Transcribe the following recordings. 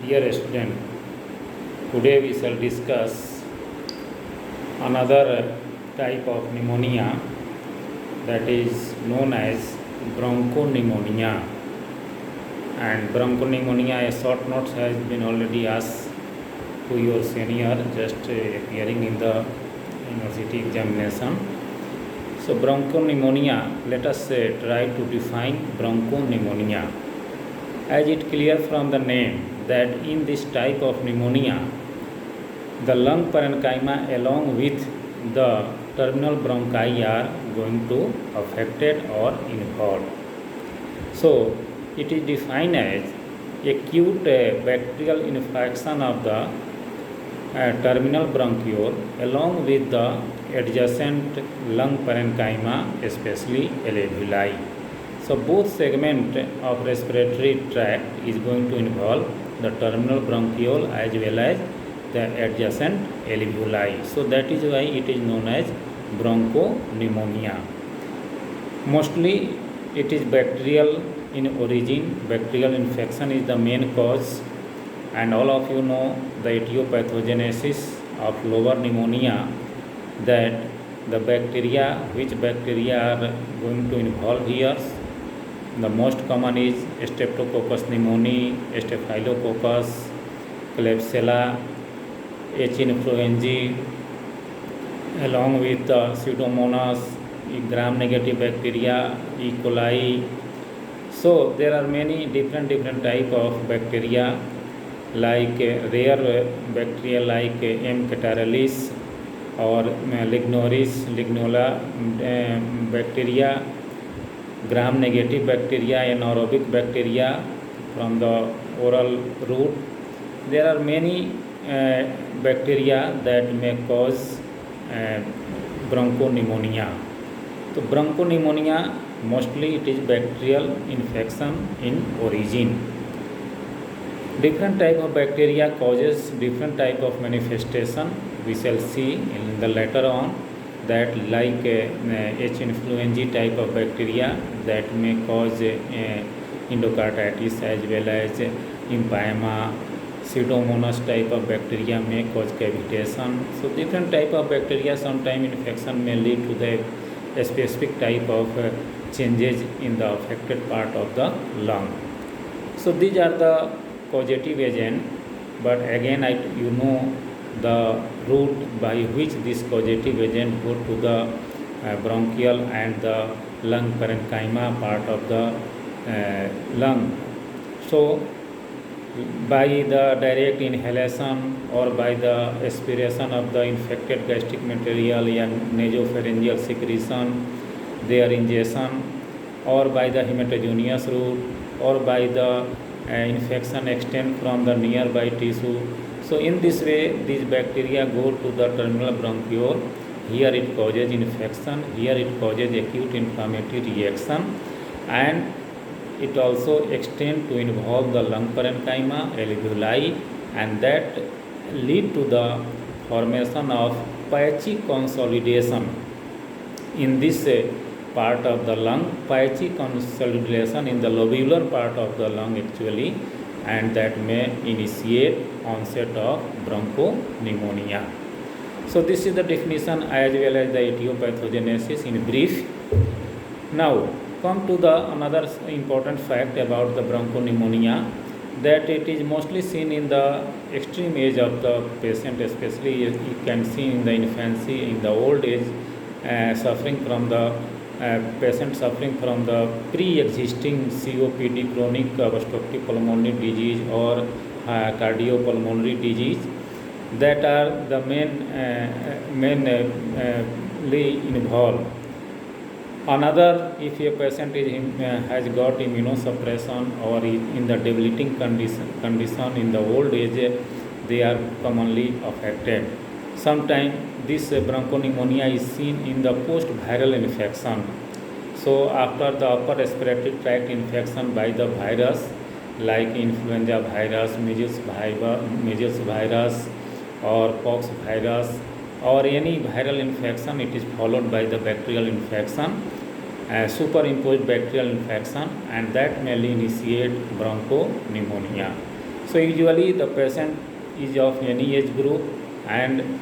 Dear student, today we shall discuss another type of pneumonia that is known as bronchopneumonia. And bronchopneumonia, a short note has been already asked to your senior just appearing in the university examination. So bronchopneumonia, let us try to define bronchopneumonia. As it clear from the name that in this type of pneumonia, the lung parenchyma along with the terminal bronchi are going to affected or involved. So it is defined as acute bacterial infection of the terminal bronchiole along with the adjacent lung parenchyma, especially alveoli. So both segment of respiratory tract is going to involve the terminal bronchiole as well as the adjacent alveoli. So that is why it is known as bronchopneumonia. Mostly it is bacterial in origin. Bacterial infection is the main cause, and all of you know the etiopathogenesis of lower pneumonia, that the bacteria, which bacteria are going to involve here. The most common is Streptococcus pneumoniae, Staphylococcus, Klebsiella, H. influenzae, along with Pseudomonas, gram-negative bacteria, E. coli. So there are many different type of bacteria, like rare bacteria like M. catarrhalis or Lignoris, Lignola bacteria, gram-negative bacteria, anaerobic bacteria from the oral route. There are many bacteria that may cause bronchopneumonia. So bronchopneumonia, mostly it is bacterial infection in origin. Different type of bacteria causes different type of manifestation. We shall see in the later on that like H. influenzae type of bacteria that may cause endocarditis as well as empyema. Pseudomonas type of bacteria may cause cavitation. So different type of bacteria, sometime infection may lead to the specific type of changes in the affected part of the lung. So these are the causative agent, but again you know the route by which this causative agent go to the bronchial and the lung parenchyma part of the lung. So by the direct inhalation or by the aspiration of the infected gastric material and nasopharyngeal secretion, their ingestion, or by the hematogenous route, or by the infection extend from the nearby tissue. So in this way these bacteria go to the terminal bronchiole. Here it causes infection, here it causes acute inflammatory reaction, and it also extend to involve the lung parenchyma, alveoli, and that lead to the formation of patchy consolidation in this part of the lung, patchy consolidation in the lobular part of the lung actually, and that may initiate onset of bronchopneumonia. So this is the definition as well as the etiopathogenesis in brief. Now come to the another important fact about the bronchopneumonia, that it is mostly seen in the extreme age of the patient, especially you can see in the infancy, in the old age, suffering from the patient suffering from the pre-existing COPD, chronic obstructive pulmonary disease, or cardiopulmonary disease, that are the mainly involved. Another, if a patient has got immunosuppression or is in the debilitating condition in the old age, they are commonly affected. Sometimes this bronchopneumonia is seen in the post-viral infection. So after the upper respiratory tract infection by the virus like influenza virus, measles virus, or pox virus, or any viral infection, it is followed by the bacterial infection, superimposed bacterial infection, and that may initiate bronchopneumonia. So usually the patient is of any age group, and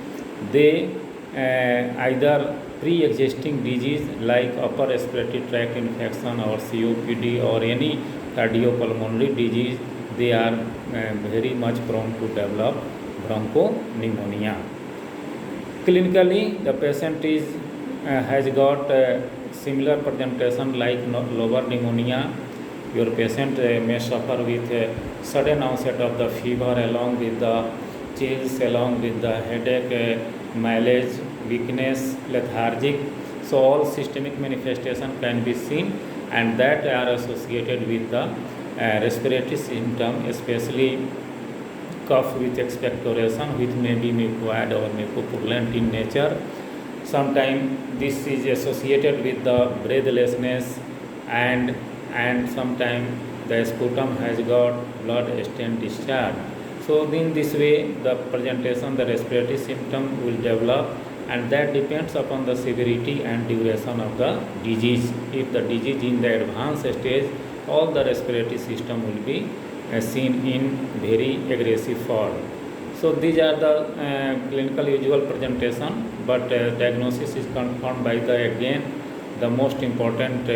they either pre-existing disease like upper respiratory tract infection or COPD or any cardiopulmonary disease, they are very much prone to develop bronchopneumonia. Clinically, the patient has got similar presentation like lower pneumonia. Your patient may suffer with sudden onset of the fever along with the chills, along with the headache, mileage, weakness, lethargic. So all systemic manifestation can be seen, and that are associated with the respiratory symptom, especially cough with expectoration, which may be mucoid or mucopurulent in nature. Sometimes this is associated with the breathlessness, and sometimes the sputum has got blood stain discharge. So in this way, the presentation, the respiratory symptom will develop, and that depends upon the severity and duration of the disease. If the disease in the advanced stage, all the respiratory system will be seen in very aggressive form. So these are the clinical usual presentation, but diagnosis is confirmed by the most important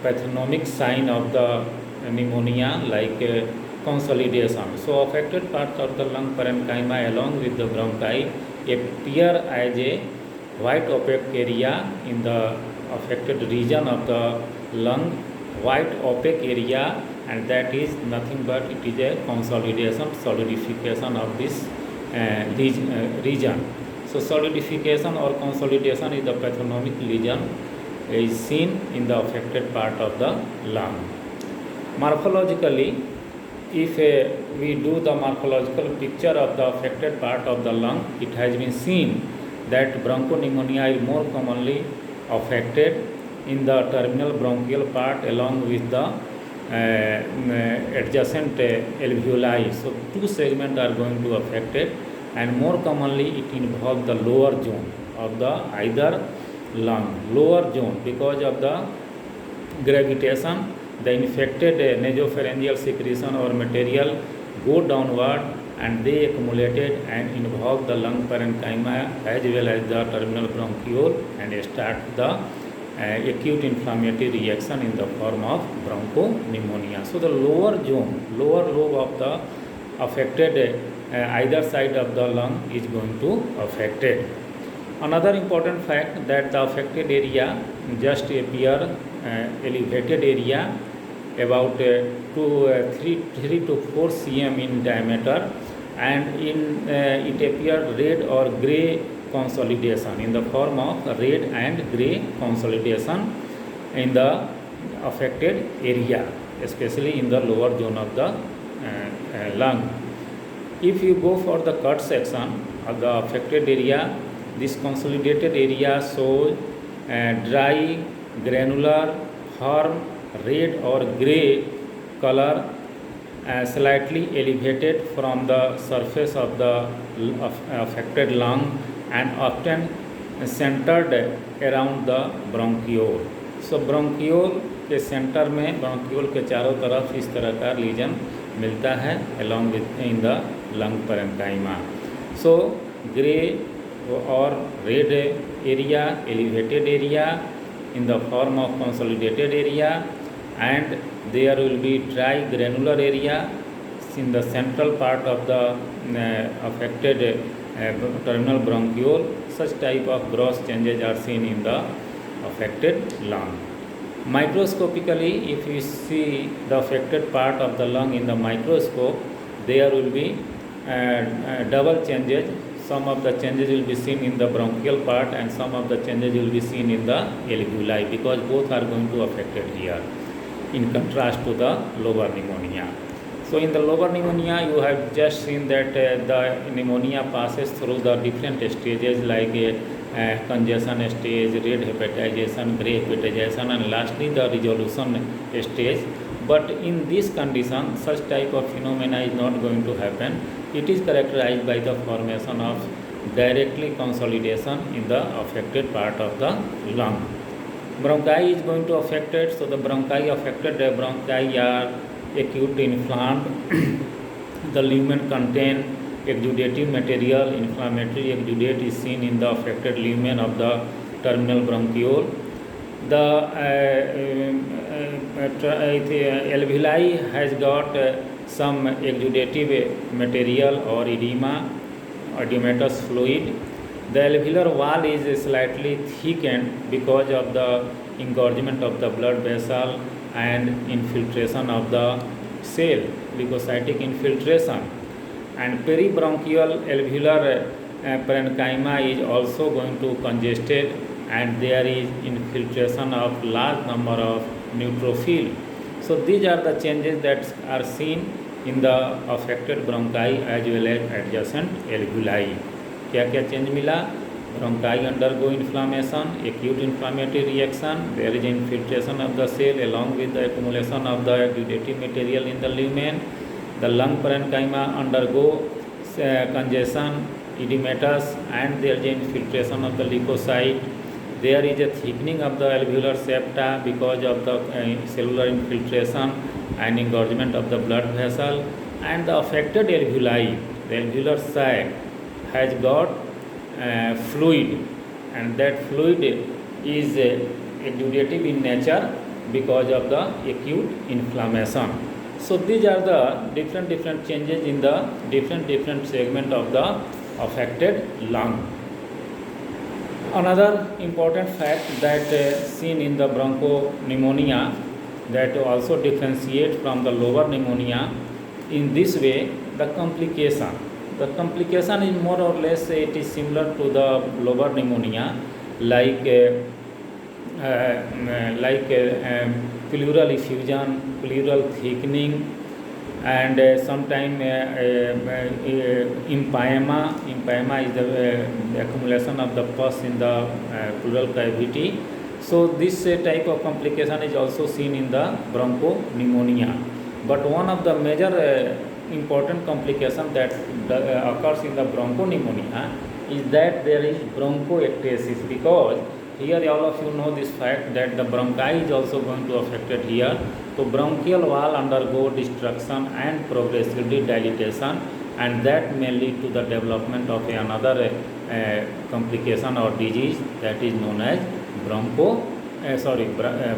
pathognomic sign of the pneumonia, like consolidation. So affected part of the lung parenchyma along with the bronchi appear as a white opaque area in the affected region of the lung, white opaque area, and that is nothing but it is a consolidation, solidification of this region. So solidification or consolidation is the pathognomic lesion is seen in the affected part of the lung. Morphologically, if we do the morphological picture of the affected part of the lung, it has been seen that bronchopneumonia is more commonly affected in the terminal bronchial part along with the adjacent alveoli. So two segments are going to affected, and more commonly it involves the lower zone of the either lung, lower zone, because of the gravitation. The infected nasopharyngeal secretion or material go downward, and they accumulated and involve the lung parenchyma as well as the terminal bronchiole and start the acute inflammatory reaction in the form of bronchopneumonia. So the lower zone, lower lobe of the affected either side of the lung is going to affected. Another important fact that the affected area just appear elevated area about 3 to 4 cm in diameter, and it appear red or gray consolidation in the form of red and gray consolidation in the affected area, especially in the lower zone of the lung. If you go for the cut section of the affected area, this consolidated area shows dry, granular, firm, red or gray color, slightly elevated from the surface of the affected lung, and often centered around the bronchiole. So bronchiole के centre में, bronchiole के चारों तरफ इस तरह का legion मिलता है along with in the lung parenchyma. So gray or red area, elevated area in the form of consolidated area, and there will be dry granular area in the central part of the affected terminal bronchiole. Such type of gross changes are seen in the affected lung. Microscopically, if you see the affected part of the lung in the microscope, there will be double changes. Some of the changes will be seen in the bronchial part, and some of the changes will be seen in the alveoli, because both are going to affected here, in contrast to the lobar pneumonia. So in the lobar pneumonia, you have just seen that the pneumonia passes through the different stages like congestion stage, red hepatization, gray hepatization, and lastly the resolution stage. But in this condition, such type of phenomena is not going to happen. It is characterized by the formation of directly consolidation in the affected part of the lung. Bronchi is going to affected, so the bronchi affected, the bronchi are acute inflamed The lumen contain exudative material. Inflammatory exudate is seen in the affected lumen of the terminal bronchiole. The alveoli has got some exudative material or edema, edematous fluid. The alveolar wall is slightly thickened because of the engorgement of the blood vessel and infiltration of the cell, leukocytic infiltration. And peribronchial alveolar parenchyma is also going to congested, and there is infiltration of large number of neutrophil. So these are the changes that are seen in the affected bronchi as well as adjacent alveoli. क्या क्या change मिला? Bronchi undergo inflammation, acute inflammatory reaction. There is infiltration of the cell along with the accumulation of the exudative material in the lumen. The lung parenchyma undergo congestion, edematous, and there is infiltration of the leukocyte. There is a thickening of the alveolar septa because of the cellular infiltration and engorgement of the blood vessel. And the affected alveoli, the alveolar sac, has got fluid, and that fluid is exudative in nature because of the acute inflammation. So these are the different changes in the different segment of the affected lung. Another important fact that seen in the bronchopneumonia that also differentiate from the lobar pneumonia in this way, the complication. The complication is more or less it is similar to the lobar pneumonia, like pleural effusion, pleural thickening, and sometime empyema. Empyema is the accumulation of the pus in the pleural cavity. So this type of complication is also seen in the bronchopneumonia. But one of the major important complication that occurs in the bronchopneumonia is that there is bronchoectasis, because here all of you know this fact that the bronchi is also going to affected here. So bronchial wall undergo destruction and progressively dilatation, and that may lead to the development of another complication or disease that is known as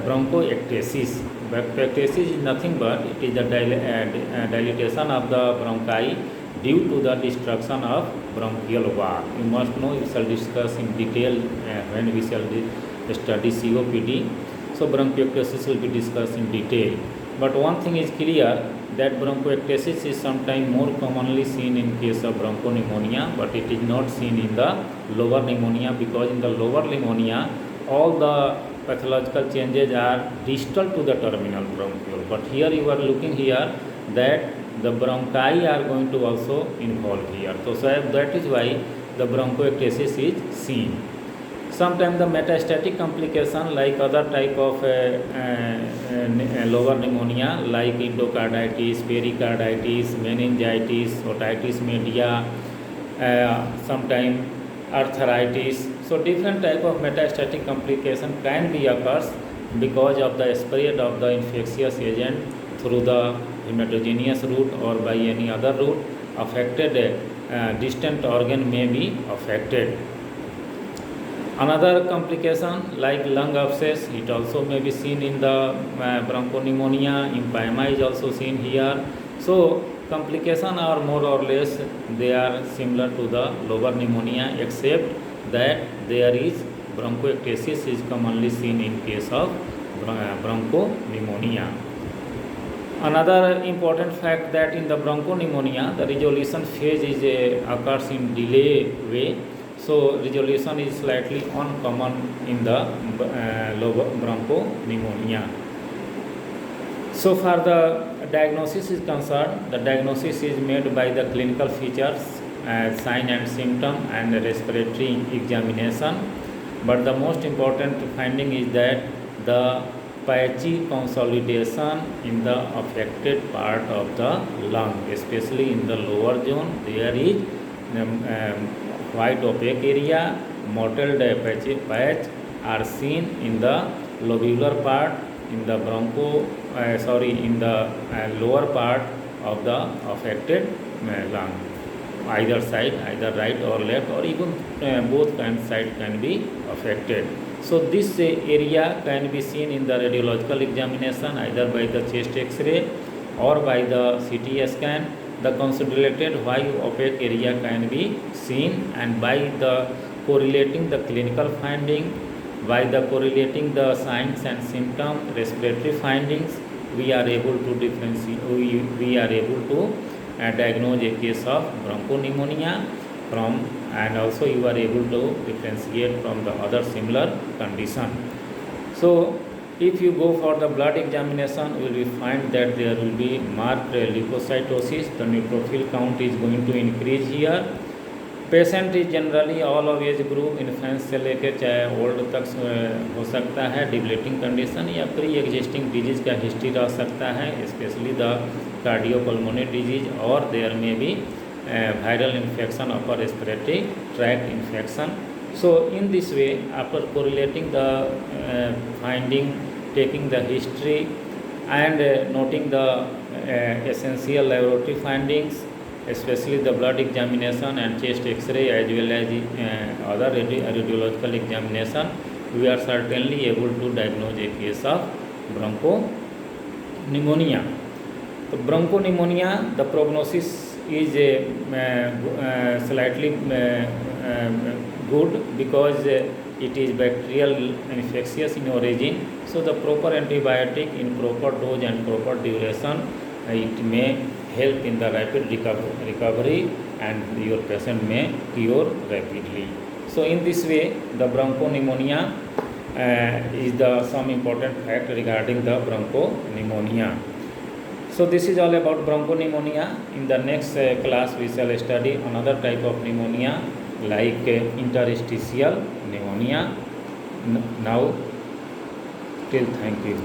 bronchoectasis. Bronchoectasis is nothing but it is the dilatation of the bronchi due to the destruction of bronchial wall. You must know, we shall discuss in detail when we shall study COPD. So bronchoectasis will be discussed in detail. But one thing is clear, that bronchoectasis is sometimes more commonly seen in case of bronchopneumonia, but it is not seen in the lobar pneumonia, because in the lobar pneumonia all the pathological changes are distal to the terminal bronchiole. But here you are looking here that the bronchi are going to also involve here. So that is why the bronchoectasis is seen. Sometimes the metastatic complication like other type of lobar pneumonia like endocarditis, pericarditis, meningitis, otitis media, sometimes arthritis. So different type of metastatic complication can be occurs because of the spread of the infectious agent through the hematogenous route or by any other route. Affected distant organ may be affected. Another complication like lung abscess, it also may be seen in the bronchopneumonia. Empyema is also seen here. So complications are more or less they are similar to the lobar pneumonia, except that there is bronchoectasis is commonly seen in case of bronchopneumonia. Another important fact that in the bronchopneumonia the resolution phase is occurs in delay way. So resolution is slightly uncommon in the bronchopneumonia. So far the diagnosis is concerned, the diagnosis is made by the clinical features, sign and symptom and respiratory examination. But the most important finding is that the patchy consolidation in the affected part of the lung, especially in the lower zone, there is white opaque area, mottled patch are seen in the lobular part, in the in the lower part of the affected lung, either side, either right or left, or even both kind side can be affected. So this area can be seen in the radiological examination either by the chest X-ray or by the CT scan. The consolidated white opaque area can be seen, and by the correlating the clinical finding, by the correlating the signs and symptoms, respiratory findings, we are able to differentiate. We are able to diagnose a case of bronchopneumonia from, and also you are able to differentiate from the other similar condition. So if you go for the blood examination, you will find that there will be marked leukocytosis. The neutrophil count is going to increase here. Patient is generally all of age group, infants से लेकर चाहे old तक हो सकता है, debilitating condition या pre existing disease का history रह सकता है, स्पेशली द कार्डियोपल्मोनरी डिजीज, और देयर में भी viral infection, upper respiratory tract infection. So in this way, after correlating the finding, taking the history and noting the essential laboratory findings, especially the blood examination and chest X-ray as well as other radiological examination, we are certainly able to diagnose a case of bronchopneumonia. So bronchopneumonia, the prognosis is slightly good because it is bacterial infectious in origin. So the proper antibiotic in proper dose and proper duration, it may help in the rapid recovery, and your patient may cure rapidly. So in this way, the bronchopneumonia is the some important fact regarding the bronchopneumonia. So this is all about bronchopneumonia. In the next class we shall study another type of pneumonia like interstitial pneumonia. Now till thank you.